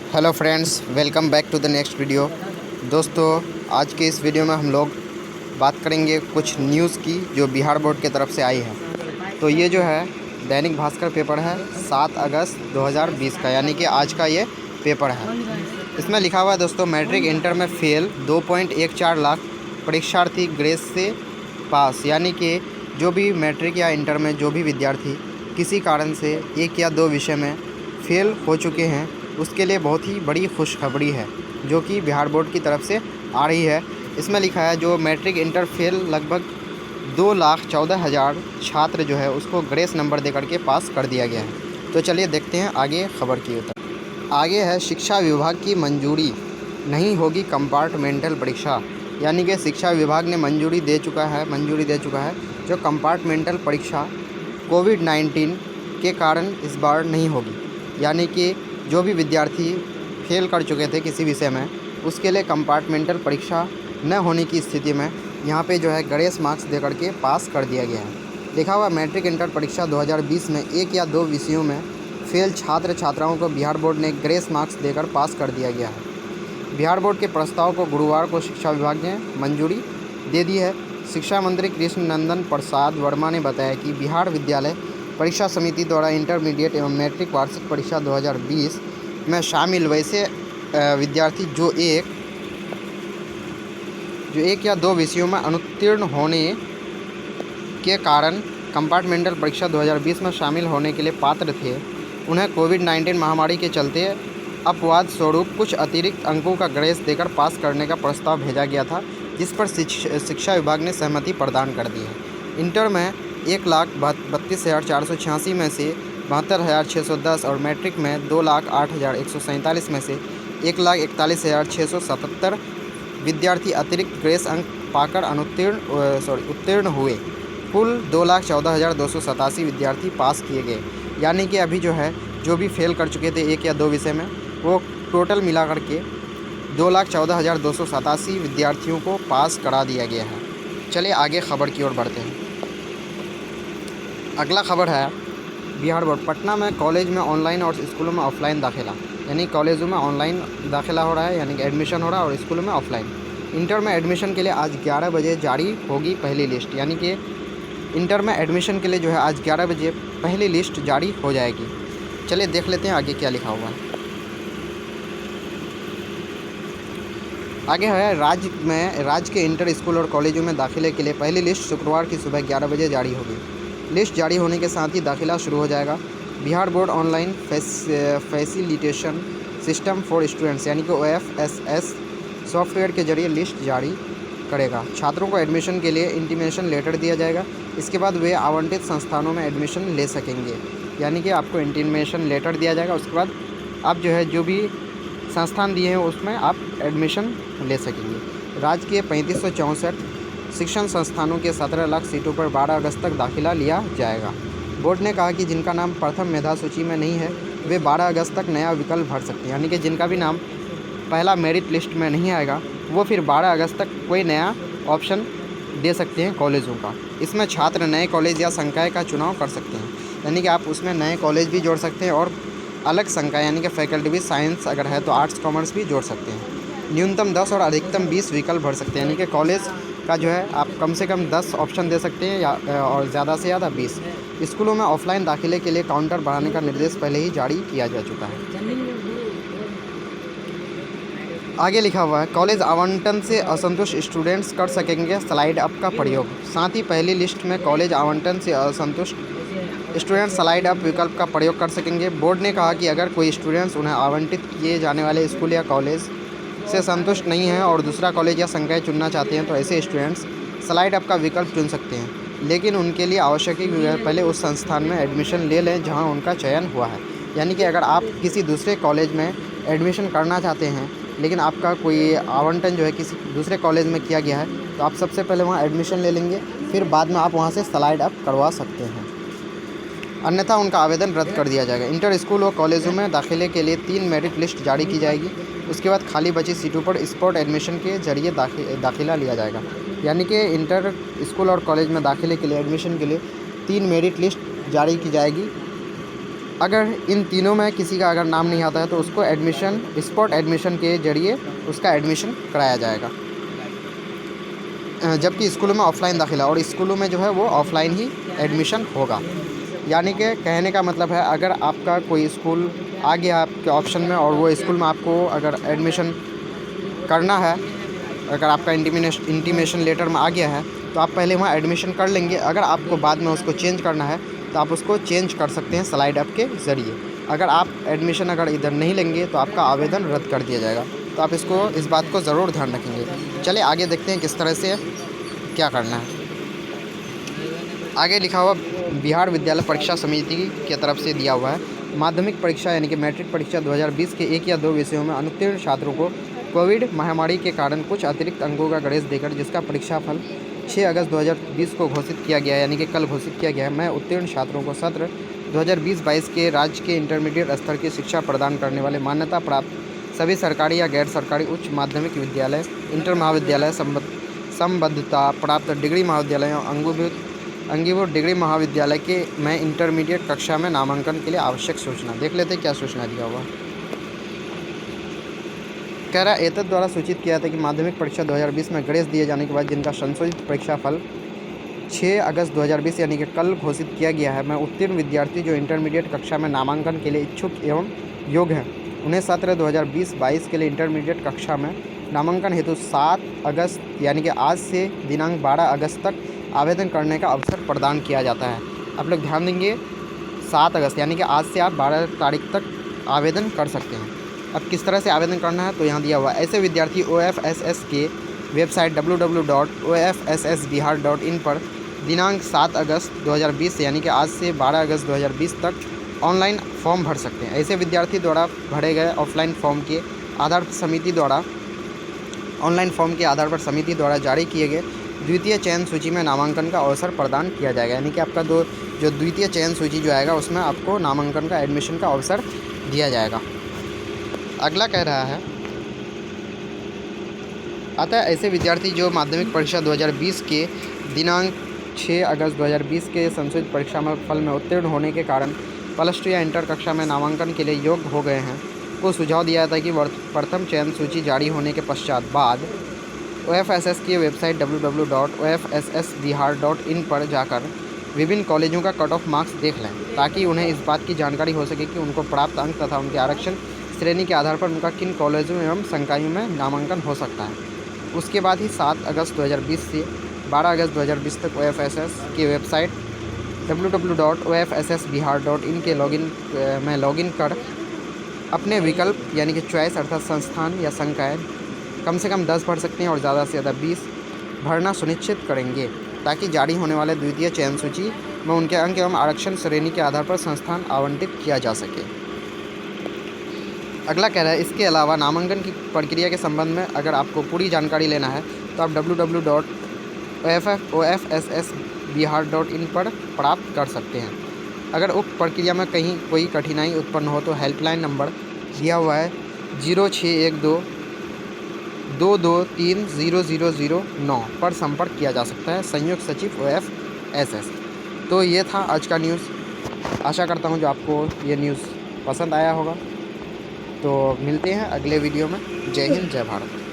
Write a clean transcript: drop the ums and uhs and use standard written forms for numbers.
Hello friends, welcome back to the next video. दोस्तों, आज के इस वीडियो में हम लोग बात करेंगे कुछ न्यूज़ की जो बिहार बोर्ड की तरफ से आई है। तो ये जो है दैनिक भास्कर पेपर है 7 अगस्त 2020 का, यानी कि आज का ये पेपर है। इसमें लिखा हुआ है दोस्तों, मैट्रिक इंटर में फेल 2.14 लाख परीक्षार्थी ग्रेस से पास। यानी कि जो भी मैट्रिक या इंटर में जो भी विद्यार्थी किसी कारण से एक या दो विषय में फेल हो चुके हैं, उसके लिए बहुत ही बड़ी खुशखबरी है जो कि बिहार बोर्ड की तरफ से आ रही है। इसमें लिखा है जो मैट्रिक इंटर फेल लगभग 2,14,000 छात्र जो है उसको ग्रेस नंबर दे करके पास कर दिया गया है। तो चलिए देखते हैं आगे खबर की ओर। आगे है शिक्षा विभाग की मंजूरी, नहीं होगी कंपार्टमेंटल परीक्षा। यानी कि शिक्षा विभाग ने मंजूरी दे चुका है जो कंपार्टमेंटल परीक्षा कोविड-19 के कारण इस बार नहीं होगी। यानी कि जो भी विद्यार्थी फेल कर चुके थे किसी विषय में, उसके लिए कंपार्टमेंटल परीक्षा न होने की स्थिति में यहाँ पे जो है ग्रेस मार्क्स दे करके पास कर दिया गया है। लिखा हुआ मैट्रिक इंटर परीक्षा 2020 में एक या दो विषयों में फेल छात्र छात्राओं को बिहार बोर्ड ने ग्रेस मार्क्स देकर पास कर दिया गया है। बिहार बोर्ड के प्रस्ताव को गुरुवार को शिक्षा विभाग ने मंजूरी दे दी है। शिक्षा मंत्री कृष्ण नंदन प्रसाद वर्मा ने बताया कि बिहार विद्यालय परीक्षा समिति द्वारा इंटरमीडिएट एवं मैट्रिक वार्षिक परीक्षा 2020 में शामिल वैसे विद्यार्थी जो एक या दो विषयों में अनुत्तीर्ण होने के कारण कंपार्टमेंटल परीक्षा 2020 में शामिल होने के लिए पात्र थे, उन्हें कोविड-19 महामारी के चलते अपवाद स्वरूप कुछ अतिरिक्त अंकों का ग्रेस देकर पास करने का प्रस्ताव भेजा गया था, जिस पर शिक्षा विभाग ने सहमति प्रदान कर दी है। इंटर में 1,32,486 में से 72,610 और मैट्रिक में 2,08,147 में से 1,41,677 विद्यार्थी अतिरिक्त ग्रेस अंक पाकर उत्तीर्ण हुए। कुल 2,14,287 विद्यार्थी पास किए गए। यानी कि अभी जो है जो भी फेल कर चुके थे एक या दो विषय में, वो टोटल मिला करके 2,14,287 विद्यार्थियों को पास करा दिया गया है। चलिए आगे खबर की ओर बढ़ते हैं। अगला खबर है बिहार बोर्ड पटना में कॉलेज में ऑनलाइन और स्कूलों में ऑफलाइन दाखिला। यानी कॉलेजों में ऑनलाइन दाखिला हो रहा है, यानी कि एडमिशन हो रहा है, और स्कूलों में ऑफलाइन। इंटर में एडमिशन के लिए आज 11 बजे जारी होगी पहली लिस्ट। यानी कि इंटर में एडमिशन के लिए जो है आज 11 बजे पहली लिस्ट जारी हो जाएगी। चलिए देख लेते हैं आगे क्या लिखा हुआ है। आगे है राज्य के इंटर स्कूल और कॉलेजों में दाखिले के लिए पहली लिस्ट शुक्रवार की सुबह 11 बजे जारी होगी। लिस्ट जारी होने के साथ ही दाखिला शुरू हो जाएगा। Bihar board online facilitation system for students यानी कि OFSS सॉफ्टवेयर के जरिए लिस्ट जारी करेगा। छात्रों को एडमिशन के लिए इंटीमेशन लेटर दिया जाएगा। इसके बाद वे आवंटित संस्थानों में एडमिशन ले सकेंगे। यानी कि आपको इंटीमेशन लेटर दिया जाएगा, उसके बाद आप जो है जो भी संस्थान दिए हैं उसमें आप एडमिशन ले सकेंगे। राज्य के 3564 शिक्षण संस्थानों के 17 लाख सीटों पर 12 अगस्त तक दाखिला लिया जाएगा। बोर्ड ने कहा कि जिनका नाम प्रथम मेधा सूची में नहीं है वे 12 अगस्त तक नया विकल्प भर सकते हैं। यानी कि जिनका भी नाम पहला मेरिट लिस्ट में नहीं आएगा वो फिर 12 अगस्त तक कोई नया ऑप्शन दे सकते हैं कॉलेजों का। इसमें छात्र नए कॉलेज या संकाय का चुनाव कर सकते हैं। यानी कि आप उसमें नए कॉलेज भी जोड़ सकते हैं और अलग संकाय यानी कि फैकल्टी भी, साइंस अगर है तो आर्ट्स कॉमर्स भी जोड़ सकते हैं। न्यूनतम 10 और अधिकतम 20 विकल्प भर सकते हैं। यानी कि कॉलेज का जो है आप कम से कम 10 ऑप्शन दे सकते हैं या और ज़्यादा से ज़्यादा 20। स्कूलों में ऑफलाइन दाखिले के लिए काउंटर बढ़ाने का निर्देश पहले ही जारी किया जा चुका है। आगे लिखा हुआ है कॉलेज आवंटन से असंतुष्ट स्टूडेंट्स कर सकेंगे स्लाइड अप का प्रयोग। साथ ही पहली लिस्ट में कॉलेज आवंटन से असंतुष्ट स्टूडेंट स्लाइड अप विकल्प का प्रयोग कर सकेंगे। बोर्ड ने कहा कि अगर कोई स्टूडेंट्स उन्हें आवंटित किए जाने वाले स्कूल या कॉलेज से संतुष्ट नहीं हैं और दूसरा कॉलेज या संकाय चुनना चाहते हैं तो ऐसे स्टूडेंट्स स्लाइड अप का विकल्प चुन सकते हैं, लेकिन उनके लिए आवश्यक है कि वे पहले उस संस्थान में एडमिशन ले लें जहां उनका चयन हुआ है। यानी कि अगर आप किसी दूसरे कॉलेज में एडमिशन करना चाहते हैं लेकिन आपका कोई आवंटन जो है किसी दूसरे कॉलेज में किया गया है तो आप सबसे पहले वहाँ एडमिशन ले लेंगे, फिर बाद में आप वहाँ से स्लाइड अप करवा सकते हैं, अन्यथा उनका आवेदन रद्द कर दिया जाएगा। इंटर स्कूल और कॉलेजों में दाखिले के लिए 3 मेरिट लिस्ट जारी की जाएगी। उसके बाद खाली बची सीटों पर स्पॉट एडमिशन के जरिए दाखिला लिया जाएगा। यानी कि इंटर स्कूल और कॉलेज में दाखिले के लिए एडमिशन के लिए 3 मेरिट लिस्ट जारी की जाएगी। अगर इन तीनों में किसी का अगर नाम नहीं आता है तो उसको एडमिशन स्पॉट एडमिशन के ज़रिए उसका एडमिशन कराया जाएगा। जबकि स्कूलों में ऑफ़लाइन दाखिला और स्कूलों में जो है वो ऑफ़लाइन ही एडमिशन होगा। यानी कि कहने का मतलब है, अगर आपका कोई स्कूल आ गया आपके ऑप्शन में और वो स्कूल में आपको अगर एडमिशन करना है, अगर आपका इंटीमेशन लेटर में आ गया है तो आप पहले वहाँ एडमिशन कर लेंगे। अगर आपको बाद में उसको चेंज करना है तो आप उसको चेंज कर सकते हैं स्लाइड अप के ज़रिए। अगर आप एडमिशन अगर इधर नहीं लेंगे तो आपका आवेदन रद्द कर दिया जाएगा। तो आप इस बात को ज़रूर ध्यान रखेंगे। चलिए आगे देखते हैं किस तरह से क्या करना है। आगे लिखा हुआ बिहार विद्यालय परीक्षा समिति की तरफ से दिया हुआ है। माध्यमिक परीक्षा यानी कि मैट्रिक परीक्षा 2020 के 1 या 2 विषयों में अनुत्तीर्ण छात्रों को कोविड महामारी के कारण कुछ अतिरिक्त अंकों का ग्रेस देकर जिसका परीक्षाफल 6 अगस्त 2020 को घोषित किया गया, यानी कि कल घोषित किया गया है, मैं उत्तीर्ण छात्रों को सत्र 2020-22 के राज्य के इंटरमीडिएट स्तर की शिक्षा प्रदान करने वाले मान्यता प्राप्त सभी सरकारी या गैर सरकारी उच्च माध्यमिक विद्यालय, इंटर महाविद्यालय, संबद्धता प्राप्त डिग्री महाविद्यालय और अंगीभूत डिग्री महाविद्यालय के मैं इंटरमीडिएट कक्षा में नामांकन के लिए आवश्यक सूचना देख लेते हैं। क्या सूचना दिया हुआ कह रहा है, एतद द्वारा सूचित किया था कि माध्यमिक परीक्षा 2020 में ग्रेस दिए जाने के बाद जिनका संशोधित परीक्षा फल 6 अगस्त 2020 यानी कि कल घोषित किया गया है, मैं उत्तीर्ण विद्यार्थी जो इंटरमीडिएट कक्षा में नामांकन के लिए इच्छुक एवं योग्य हैं, उन्हें सत्र 2020-22 के लिए इंटरमीडिएट कक्षा में नामांकन हेतु 7 अगस्त यानी कि आज से दिनांक 12 अगस्त तक आवेदन करने का अवसर प्रदान किया जाता है। आप लोग ध्यान देंगे, 7 अगस्त यानी कि आज से आप 12 तारीख तक आवेदन कर सकते हैं। अब किस तरह से आवेदन करना है तो यहाँ दिया हुआ है। ऐसे विद्यार्थी OFSS के वेबसाइट www.ofssbihar.in पर दिनांक 7 अगस्त 2020 यानी कि आज से 12 अगस्त 2020 तक ऑनलाइन फॉर्म भर सकते हैं। ऐसे विद्यार्थी द्वारा भरे गए ऑफलाइन फॉर्म के आधार पर समिति द्वारा जारी किए गए द्वितीय चयन सूची में नामांकन का अवसर प्रदान किया जाएगा। यानी कि आपका जो द्वितीय चयन सूची जो आएगा उसमें आपको नामांकन का एडमिशन का अवसर दिया जाएगा। अगला कह रहा है, अतः ऐसे विद्यार्थी जो माध्यमिक परीक्षा 2020 के दिनांक 6 अगस्त 2020 के संशोधित परीक्षा में फल में उत्तीर्ण होने के कारण +2 या इंटर कक्षा में नामांकन के लिए योग्य हो गए हैं को सुझाव दिया था कि प्रथम चयन सूची जारी होने के पश्चात बाद OFSS की वेबसाइट www.ofssbihar.in पर जाकर विभिन्न कॉलेजों का कट ऑफ मार्क्स देख लें, ताकि उन्हें इस बात की जानकारी हो सके कि उनको प्राप्त अंक तथा उनके आरक्षण श्रेणी के आधार पर उनका किन कॉलेजों एवं संकायों में नामांकन हो सकता है। उसके बाद ही 7 अगस्त 2020 से 12 अगस्त 2020 तक OFSS की वेबसाइट www.ofssbihar.in के लॉगिन कर अपने विकल्प यानी कि चॉइस अर्थात संस्थान या संकाय कम से कम 10 भर सकते हैं और ज़्यादा से ज़्यादा 20 भरना सुनिश्चित करेंगे, ताकि जारी होने वाले द्वितीय चयन सूची में उनके अंक एवं आरक्षण श्रेणी के आधार पर संस्थान आवंटित किया जा सके। अगला कह रहा है, इसके अलावा नामांकन की प्रक्रिया के संबंध में अगर आपको पूरी जानकारी लेना है तो आप www.ofssbihar.in पर प्राप्त कर सकते हैं। अगर उक्त प्रक्रिया में कहीं कोई कठिनाई उत्पन्न हो तो हेल्पलाइन नंबर दिया हुआ है 0612-223-0009 पर संपर्क किया जा सकता है। संयुक्त सचिव OFSS। तो ये था आज का न्यूज़। आशा करता हूँ जो आपको ये न्यूज़ पसंद आया होगा। तो मिलते हैं अगले वीडियो में। जय हिंद, जय भारत।